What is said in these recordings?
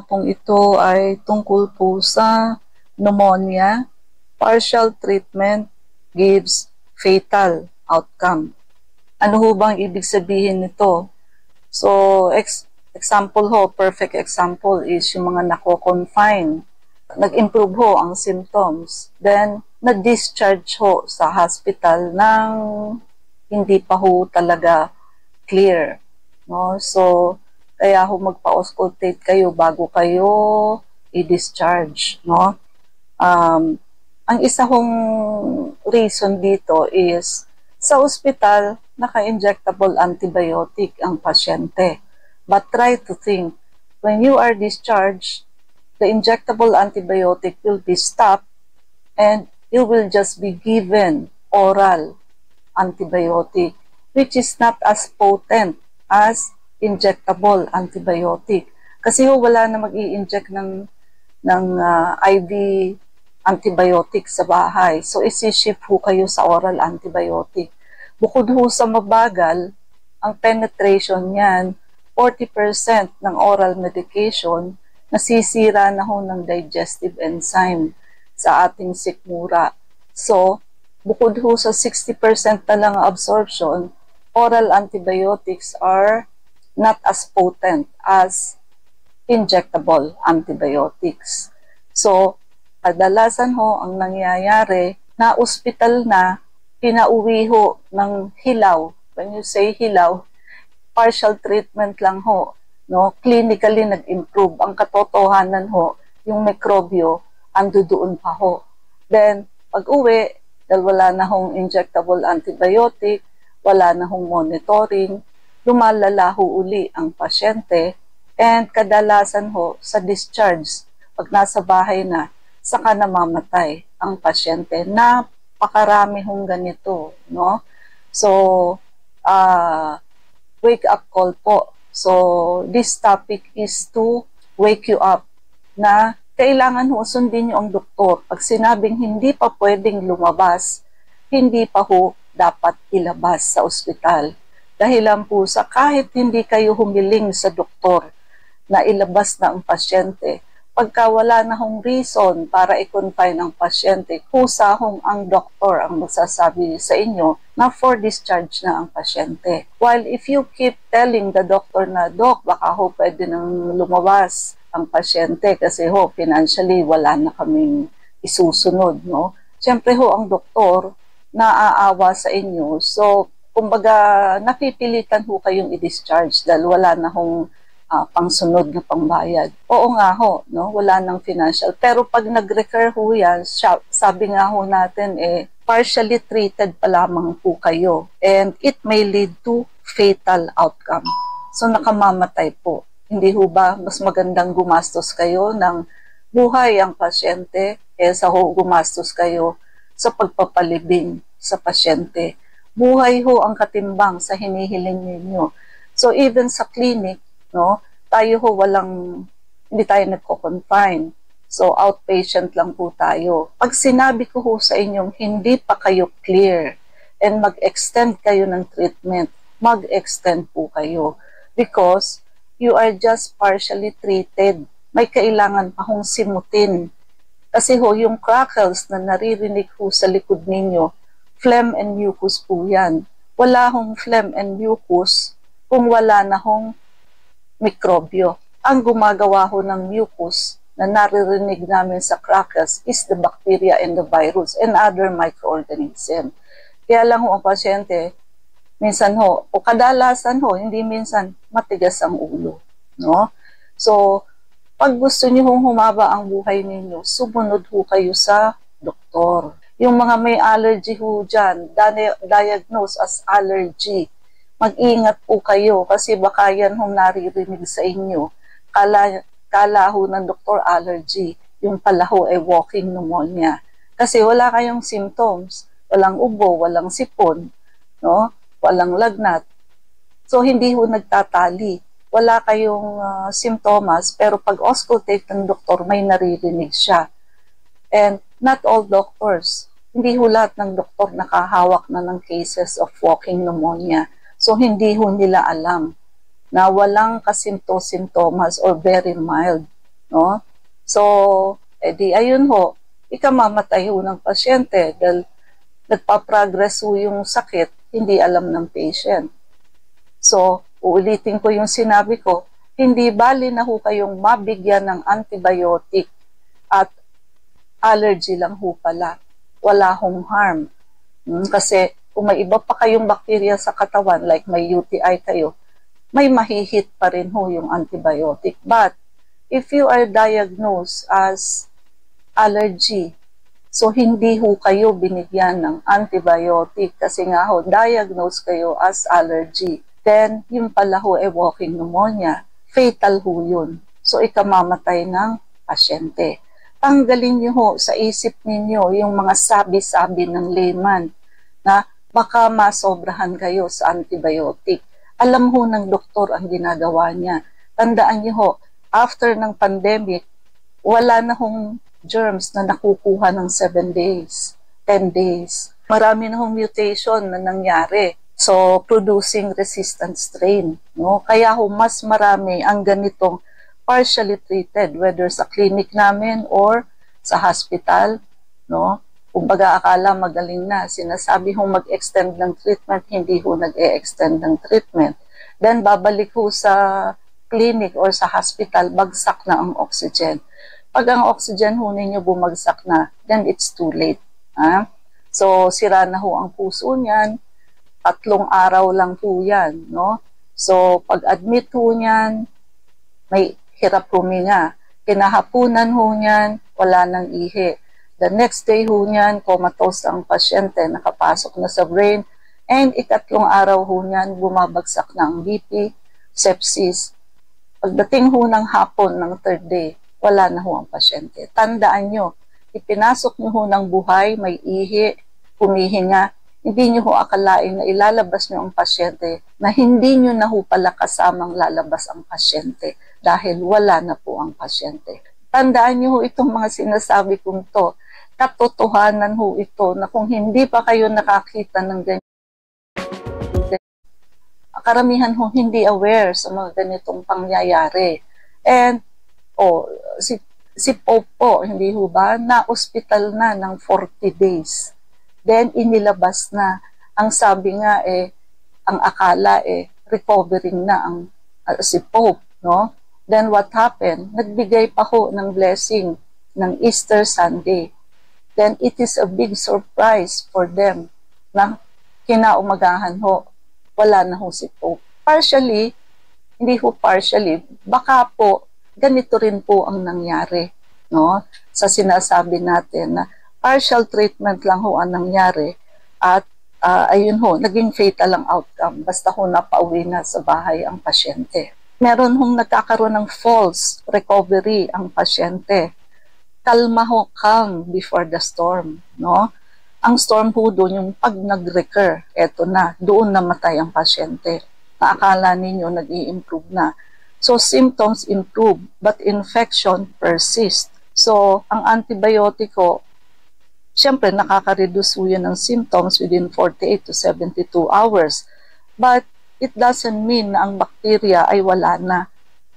Pong ito ay tungkol po sa pneumonia. Partial treatment gives fatal outcome. Ano ho bang ibig sabihin nito? So, example ho, perfect example is yung mga nako-confine. Nag-improve ho ang symptoms. Then, na-discharge ho sa hospital ng hindi pa ho talaga clear. No? So, kaya ho magpa-auscultate kayo bago kayo i-discharge. No? Ang isa hong reason dito is sa ospital, naka-injectable antibiotic ang pasyente. But try to think, when you are discharged, the injectable antibiotic will be stopped and you will just be given oral antibiotic, which is not as potent as injectable antibiotic. Kasi wala na mag-i-inject ng IV antibiotic sa bahay. So, isi-shift ho kayo sa oral antibiotic. Bukod ho sa mabagal, ang penetration niyan, 40% ng oral medication, nasisira na ho ng digestive enzyme sa ating sikmura. So, bukod ho sa 60% na lang absorption, oral antibiotics are not as potent as injectable antibiotics. So, kadalasan ho ang nangyayari na ospital na, pinauwi ho ng hilaw. When you say hilaw, partial treatment lang ho. No? Clinically nag-improve. Ang katotohanan ho, yung mikrobyo, ando doon pa ho. Then, pag-uwi, dahil wala na hong injectable antibiotic, wala na hong monitoring, lumalala ho uli ang pasyente, and kadalasan ho sa discharge, pag nasa bahay na, saka namamatay ang pasyente. Napakarami hong ganito, no? So, wake up call po. So, this topic is to wake you up na kailangan ho sundin niyo ang doktor. Pag sinabing hindi pa pwedeng lumabas, hindi pa ho dapat ilabas sa ospital. Dahilan po sa kahit hindi kayo humiling sa doktor na ilabas na ang pasyente, pagka wala na hong reason para i-confine ang pasyente, kusahong ang doktor ang magsasabi sa inyo na for discharge na ang pasyente. While if you keep telling the doctor na, Dok, baka ho pwede nang lumabas ang pasyente kasi ho, financially, wala na kaming isusunod, no? Siyempre ho, ang doktor naaawa sa inyo. So, kumbaga, napipilitan ho kayong i-discharge dahil wala na hong pangsunod na pangbayad. Oo nga ho, no? Wala nang financial. Pero pag nag-recur ho yan, sabi nga ho natin, partially treated pa lamang po kayo. And it may lead to fatal outcome. So nakamamatay po. Hindi ho ba mas magandang gumastos kayo ng buhay ang pasyente kaysa ho gumastos kayo sa pagpapalibing sa pasyente. Buhay ho ang katimbang sa hinihiling ninyo. So even sa clinic, no, tayo ho hindi tayo nagko-confine. So, outpatient lang po tayo. Pag sinabi ko ho sa inyong hindi pa kayo clear and mag-extend kayo ng treatment, mag-extend po kayo because you are just partially treated. May kailangan pa hong simutin. Kasi ho, yung crackles na naririnig ho sa likod ninyo, phlegm and mucus po yan. Wala hong phlegm and mucus kung wala na hong mikrobyo. Ang gumagawa ho ng mucus na naririnig namin sa crackles is the bacteria and the virus and other microorganisms. Kaya lang ho ang pasyente, minsan ho, o kadalasan ho, hindi minsan, matigas ang ulo. No? So, pag gusto niyo hong humaba ang buhay ninyo, sumunod ho kayo sa doktor. Yung mga may allergy ho dyan, diagnose as allergy, mag-ingat po kayo kasi baka yan hong naririnig sa inyo. Kala ho ng doktor allergy, yung pala ho ay walking pneumonia. Kasi wala kayong symptoms, walang ubo, walang sipon, no? Walang lagnat. So hindi ho nagtatali. Wala kayong simptomas, pero pag auscultate ng doktor, may naririnig siya. And not all doctors, hindi ho lahat ng doktor nakahawak na ng cases of walking pneumonia. So hindi ho nila alam na walang kasinto-sintomas or very mild no? So, edi ayun ho, ikamamatay ho ng pasyente dahil nagpa-progress ho yung sakit, hindi alam ng patient. So, uulitin ko yung sinabi ko, hindi bali na ho kayong mabigyan ng antibiotic at allergy lang ho pala. Wala hong harm. Kasi kung may iba pa kayong bakterya sa katawan, like may UTI kayo, may mahihit pa rin ho yung antibiotic. But, if you are diagnosed as allergy, so hindi ho kayo binigyan ng antibiotic kasi nga ho, diagnose kayo as allergy. Then, yung pala ho ay walking pneumonia. Fatal ho yun. So, ikamamatay ng pasyente. Tanggalin niyo ho sa isip ninyo yung mga sabi-sabi ng layman na baka masobrahan kayo sa antibiotic. Alam ho ng doktor ang ginagawa niya. Tandaan niyo ho, after ng pandemic, wala na hong germs na nakukuha ng 7 days, 10 days. Marami na hong mutation na nangyari. So, producing resistant strain. No? Kaya ho, mas marami ang ganitong partially treated, whether sa clinic namin or sa hospital. No? Kung baga akala magaling na, sinasabi ho mag-extend ng treatment, hindi ho nag-e-extend ng treatment. Then, babalik ho sa clinic or sa hospital, bagsak na ang oxygen. Pag ang oxygen ho ninyo bumagsak na, then it's too late. Ha? So, sira na ho ang puso niyan, 3 araw lang po yan. No? So, pag-admit ho niyan, may hirap huminga. Kinahapunan ho niyan, wala nang ihi. The next day ho niyan, comatose ang pasyente, nakapasok na sa brain, and 3 araw ho niyan, bumabagsak na ang BP, sepsis. Pagdating ho ng hapon ng 3rd day, wala na ho ang pasyente. Tandaan nyo, ipinasok nyo ho ng buhay, may ihi, humihinga, hindi nyo ho akalain na ilalabas nyo ang pasyente na hindi nyo na ho pala kasamang lalabas ang pasyente dahil wala na po ang pasyente. Tandaan nyo ho itong mga sinasabi kong to. Katotohanan ho ito na kung hindi pa kayo nakakita ng ganyan, karamihan ho hindi aware sa mga ganitong pangyayari. And, si Pope po, hindi ho ba, na-hospital na ng 40 days. Then, inilabas na. Ang sabi nga ang akala recovering na ang si Pope, no? Then, what happened? Nagbigay pa ho ng blessing ng Easter Sunday. Then, it is a big surprise for them na kinaumagahan ho, wala na ho si Pope. Partially, hindi ho partially, baka po, ganito rin po ang nangyari, no? Sa sinasabi natin na partial treatment lang ho ang nangyari at ayun ho, naging fatal ang outcome basta ho napauwi na sa bahay ang pasyente. Meron hong nagkakaroon ng false recovery ang pasyente. Kalma ho, calm before the storm, no? Ang storm ho doon yung pag nag-recur, eto na, doon namatay ang pasyente. Naakala ninyo nag-i-improve na. So, symptoms improve, but infection persists. So, ang antibiotiko, siyempre, nakaka-reduce yun ng symptoms within 48 to 72 hours. But, it doesn't mean na ang bacteria ay wala na.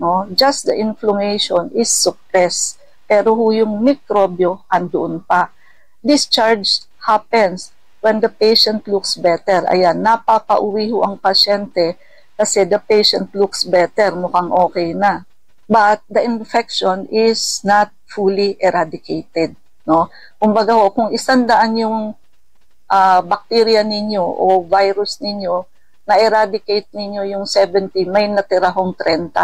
No? Just the inflammation is suppressed. Pero yung mikrobyo, andoon pa. Discharge happens when the patient looks better. Ayan, napapauwi ho ang pasyente kasi the patient looks better, mukhang okay na. But the infection is not fully eradicated. No? Kumbaga ho, kung 100 yung bacteria ninyo o virus ninyo, na-eradicate ninyo yung 70, may natira hong 30.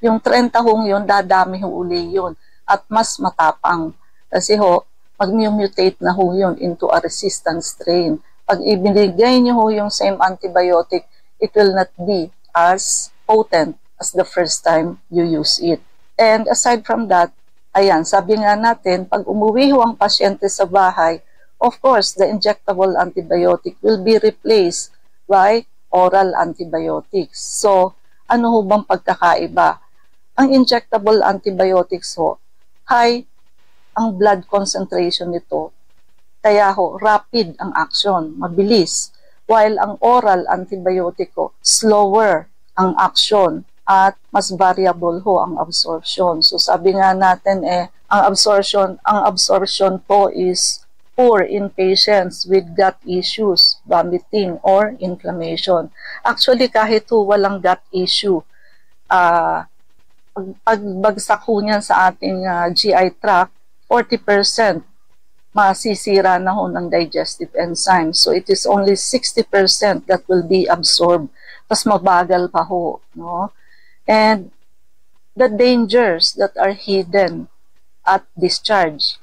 Yung 30 hong yun, dadami ho uli yun. At mas matapang. Kasi ho, mag-mutate na ho yun into a resistant strain. Pag ibinigay nyo ho yung same antibiotic, it will not be as potent as the first time you use it. And aside from that, ayan, sabi nga natin, pag umuwi ho ang pasyente sa bahay, of course, the injectable antibiotic will be replaced by oral antibiotics. So, ano ho bang pagkakaiba? Ang injectable antibiotics ho, high ang blood concentration nito. Kaya ho, rapid ang action, mabilis. While ang oral antibiotiko, slower ang action. at mas variable ho ang absorption. So sabi nga natin ang absorption po is poor in patients with gut issues, vomiting, or inflammation. Actually, kahit ho walang gut issue, pagbagsak ho niyan sa ating GI tract, 40% masisira na ho ng digestive enzymes. So it is only 60% that will be absorbed. Tapos mabagal pa ho. No? And the dangers that are hidden at discharge.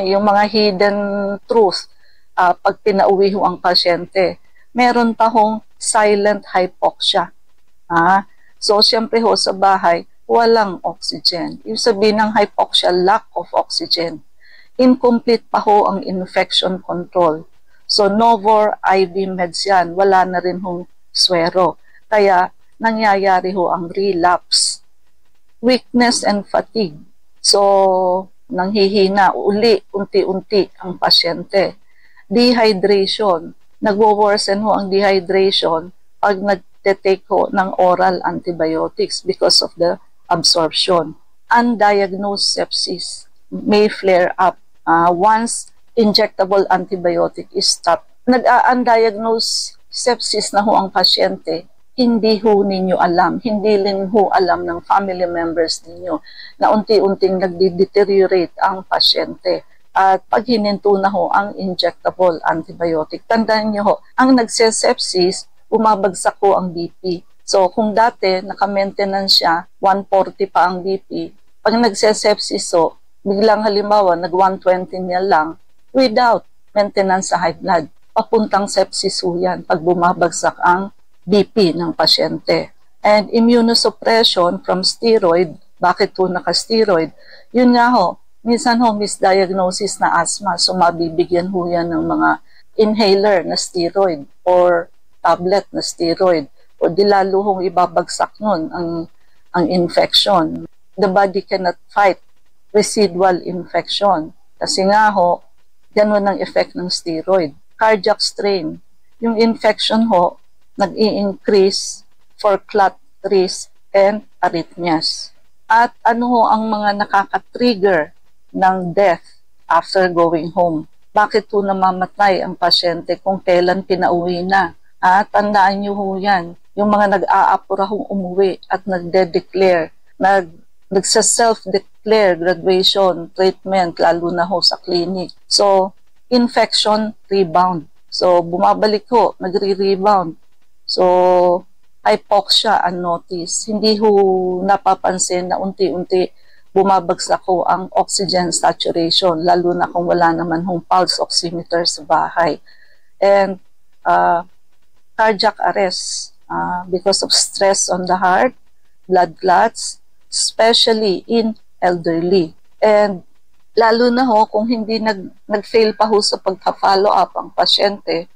Yung mga hidden truth, pag pinauwi ho ang pasyente, meron pa hong silent hypoxia. So, syempre ho sa bahay, walang oxygen. Yung sabihin ng hypoxia, lack of oxygen. Incomplete pa ho ang infection control. So, Novor IV meds yan, wala na rin hong swero. Kaya, nangyayari ho ang relapse. Weakness and fatigue. So, nanghihina uli, unti-unti ang pasyente. Dehydration. Nagwo-worsen ho ang dehydration pag nag-take ho ng oral antibiotics because of the absorption. Undiagnosed sepsis may flare up once injectable antibiotic is stopped. Undiagnosed sepsis na ho ang pasyente, hindi ho ninyo alam, hindi rin ho alam ng family members ninyo na unti-unting nagde-deteriorate ang pasyente. At pag hininto na ho ang injectable antibiotic, tandaan nyo ho, ang nagsesepsis, umabagsak ho ang BP. So kung dati naka-maintenance siya, 140 pa ang BP, pag nagsesepsis ho, biglang halimbawa nag-120 niya lang without maintenance sa high blood, papuntang sepsis ho yan pag bumabagsak ang BP ng pasyente. And immunosuppression from steroid, bakit po naka-steroid? Yun nga ho, minsan ho misdiagnosis na asthma, so mabibigyan ho yan ng mga inhaler na steroid or tablet na steroid o di lalo hong ibabagsak nun ang infection. The body cannot fight residual infection kasi nga ho, ganun ang effect ng steroid. Cardiac strain, yung infection ho, nag-i-increase for clot risk and arrhythmias. At ano ho ang mga nakaka-trigger ng death after going home? Bakit po namamatay ang pasyente kung kailan pinauwi na? Tandaan nyo ho yan. Yung mga nag-aapura hong umuwi at nagde-declare, nagsa-self-declare graduation, treatment, lalo na ho sa clinic. So, infection rebound. So, bumabalik ho, nagre-rebound. So, hypoxia unnoticed. Hindi ho napapansin na unti-unti bumabagsak ho ang oxygen saturation, lalo na kung wala naman hong pulse oximeter sa bahay. And cardiac arrest because of stress on the heart, blood clots, especially in elderly. And lalo na ho kung hindi nag-fail pa ho sa pagpa-follow up ang pasyente,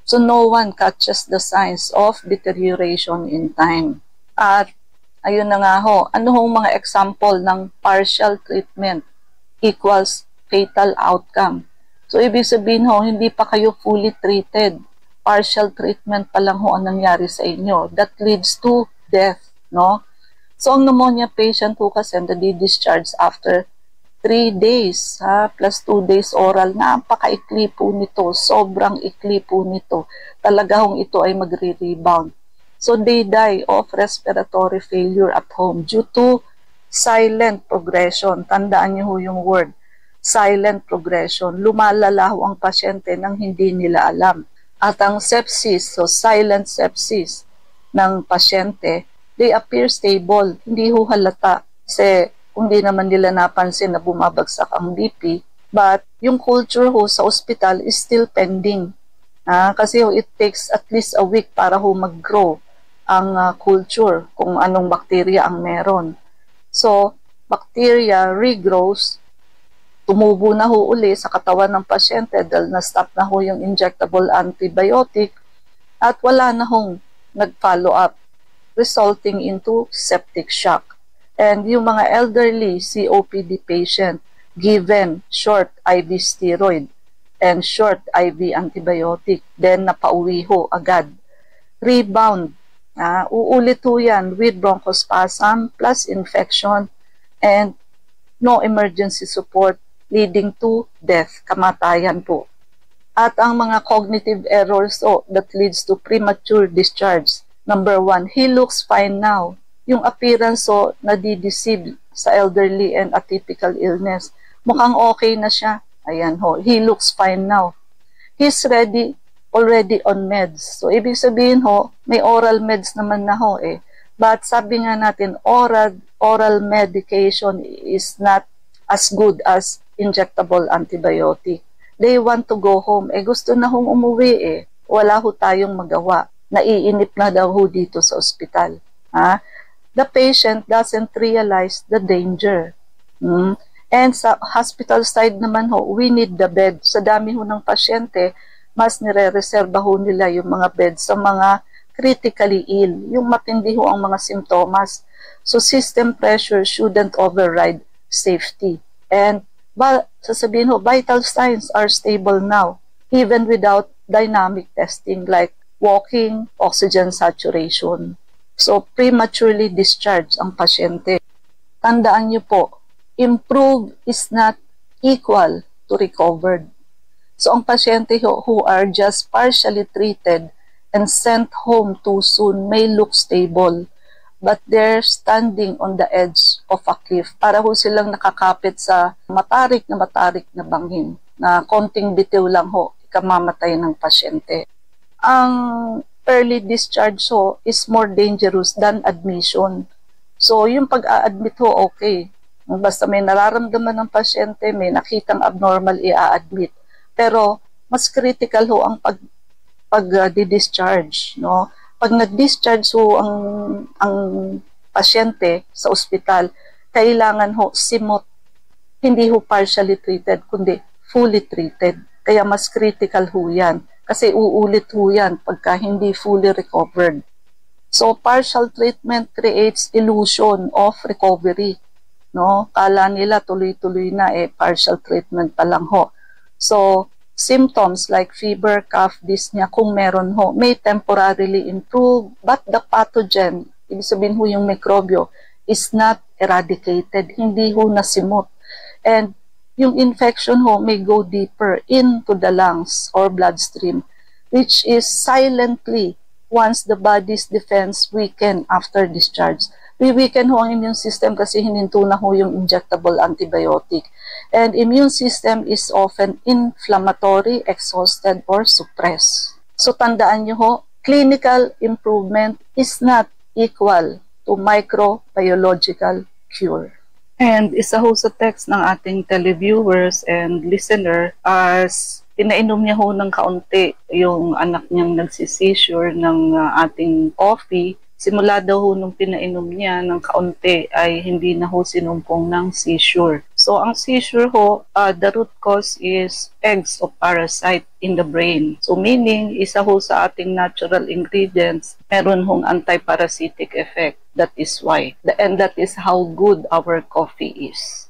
so no one catches the signs of deterioration in time. At ayun na nga ho, ano hong mga example ng partial treatment equals fatal outcome. So ibig sabihin ho, hindi pa kayo fully treated. Partial treatment pa lang ho ang nangyari sa inyo. That leads to death, no? So ang pneumonia patient ho kasi nadi-discharge after 3 days, plus 2 days oral, napaka-ikli po nito, sobrang ikli po nito. Talaga hong ito ay magre-rebound. So they die of respiratory failure at home due to silent progression. Tandaan niyo ho yung word, silent progression. Lumalala ho ang pasyente nang hindi nila alam. At ang sepsis, so silent sepsis ng pasyente, they appear stable, hindi ho halata kasi hindi naman nila napansin na bumabagsak ang BP, but yung culture ho sa ospital is still pending. Kasi ho, it takes at least a week para ho mag-grow ang culture kung anong bacteria ang meron. So, bacteria regrows, tumubo na ho uli sa katawan ng pasyente dahil na-stop na ho yung injectable antibiotic at wala na hong nag-follow up, resulting into septic shock. And yung mga elderly COPD patient given short IV steroid and short IV antibiotic, then napauwi ho agad. Rebound Uulit ho yan with bronchospasm plus infection and no emergency support leading to death, kamatayan po. At ang mga cognitive errors that leads to premature discharge. Number 1, he looks fine now. Yung appearance nadideceive sa elderly and atypical illness. Mukhang okay na siya. Ayan ho, he looks fine now. He's already on meds. So, ibig sabihin ho, may oral meds naman na ho eh. But sabi nga natin, oral medication is not as good as injectable antibiotic. They want to go home. Gusto na hong umuwi eh. Wala ho tayong magawa. Naiinip na daw ho dito sa ospital. The patient doesn't realize the danger. And sa hospital side naman ho, we need the bed. Sa dami ho ng pasyente, mas nire-reserva ho nila yung mga bed sa mga critically ill, yung matindi ho ang mga simptomas. So system pressure shouldn't override safety. And sasabihin ho, vital signs are stable now, even without dynamic testing like walking, oxygen saturation. So prematurely discharge ang pasyente. Tandaan niyo po, improve is not equal to recovered. So, ang pasyente who are just partially treated and sent home too soon may look stable, but they're standing on the edge of a cliff. Para ho silang nakakapit sa matarik na bangin, na konting bitiw lang ho, ikamamatay ng pasyente. Ang early discharge is more dangerous than admission. So, yung pag-a-admit okay. Basta may nararamdaman ng pasyente, may nakitang abnormal, i-a-admit. Pero mas critical ho ang pag-discharge, no? Pag nag-discharge ho ang pasyente sa ospital, kailangan ho simot, hindi ho partially treated, kundi fully treated. Kaya mas critical ho yan. Kasi uulit ho yan pagka hindi fully recovered. So partial treatment creates illusion of recovery, no? Kala nila tuloy-tuloy na partial treatment pa lang ho. So, symptoms like fever, cough, dyspnea, kung meron ho, may temporarily improve, but the pathogen, ibig sabihin ho yung mikrobyo, is not eradicated, hindi ho nasimot. And yung infection ho may go deeper into the lungs or bloodstream, which is silently, once the body's defense weaken after discharge. We-weaken ho ang immune system kasi hininto na ho yung injectable antibiotic. And immune system is often inflammatory, exhausted, or suppressed. So tandaan nyo ho, clinical improvement is not equal to microbiological cure. And isa ho sa text ng ating televiewers and listener as pinainom niya ho ng kaunti yung anak niyang nagsisisure ng ating coffee. Simula daw ho nung pinainom niya ng kaunti ay hindi na ho sinumpong ng seizure. So ang seizure ho, the root cause is eggs of parasite in the brain. So meaning, isa ho sa ating natural ingredients, meron hong anti-parasitic effect. That is why. And that is how good our coffee is.